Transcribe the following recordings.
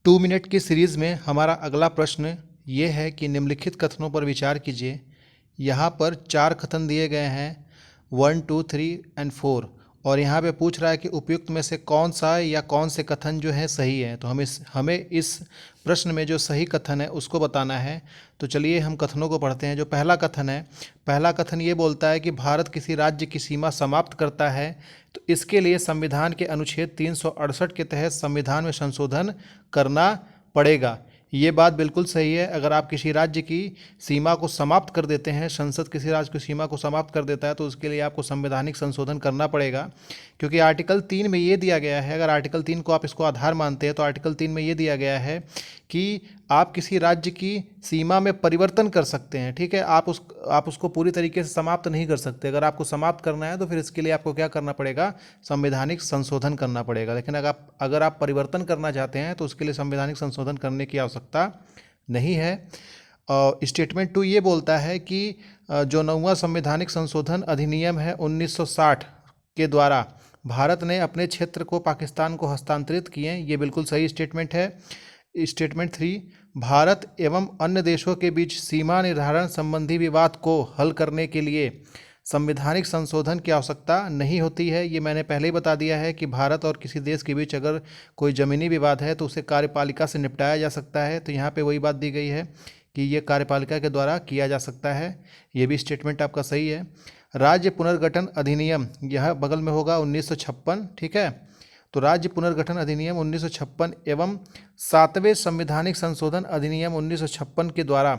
2 minute की series में हमारा अगला प्रश्न ये है कि निम्नलिखित कथनों पर विचार कीजिए। यहाँ पर 4 कथन दिए गए हैं 1, 2, 3 एंड 4 और यहाँ पे पूछ रहा है कि उपयुक्त में से कौन सा या कौन से कथन जो है सही है। तो हमें इस प्रश्न में जो सही कथन है उसको बताना है। तो चलिए हम कथनों को पढ़ते हैं। जो पहला कथन है, पहला कथन ये बोलता है कि भारत किसी राज्य की सीमा समाप्त करता है तो इसके लिए संविधान के अनुच्छेद 368 के तहत संविधान में संशोधन करना पड़ेगा। ये बात बिल्कुल सही है। अगर आप किसी राज्य की सीमा को समाप्त कर देते हैं, संसद किसी राज्य की सीमा को समाप्त कर देता है तो उसके लिए आपको संवैधानिक संशोधन करना पड़ेगा, क्योंकि आर्टिकल 3 में ये दिया गया है, अगर आर्टिकल 3 को आप इसको आधार मानते हैं तो आर्टिकल 3 में ये दिया गया है कि आप किसी राज्य की सीमा में परिवर्तन कर सकते हैं। ठीक है, आप उसको पूरी तरीके से समाप्त नहीं कर सकते। अगर आपको समाप्त करना है तो फिर इसके लिए आपको क्या करना पड़ेगा, संवैधानिक संशोधन करना पड़ेगा। लेकिन अगर आप परिवर्तन करना चाहते हैं तो उसके लिए संवैधानिक संशोधन करने की आवश्यकता नहीं है। स्टेटमेंट 2 ये बोलता है कि जो 9वां संवैधानिक संशोधन अधिनियम है 1960 के द्वारा भारत ने अपने क्षेत्र को पाकिस्तान को हस्तांतरित किए। ये बिल्कुल सही स्टेटमेंट है। स्टेटमेंट 3, भारत एवं अन्य देशों के बीच सीमा निर्धारण संबंधी विवाद को हल करने के लिए संवैधानिक संशोधन की आवश्यकता नहीं होती है। ये मैंने पहले ही बता दिया है कि भारत और किसी देश के बीच अगर कोई ज़मीनी विवाद है तो उसे कार्यपालिका से निपटाया जा सकता है। तो यहाँ पे वही बात दी गई है कि ये कार्यपालिका के द्वारा किया जा सकता है। ये भी स्टेटमेंट आपका सही है। राज्य पुनर्गठन अधिनियम यह बगल में होगा 1956। ठीक है, तो राज्य पुनर्गठन अधिनियम 1956 एवं 7वें संवैधानिक संशोधन अधिनियम 1956 के द्वारा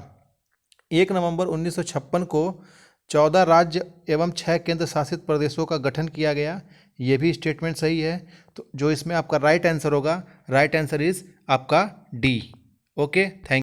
1 नवंबर 1956 को 14 राज्य एवं 6 केंद्र शासित प्रदेशों का गठन किया गया। ये भी स्टेटमेंट सही है। तो जो इसमें आपका राइट आंसर होगा, राइट आंसर इज आपका डी। Okay, thank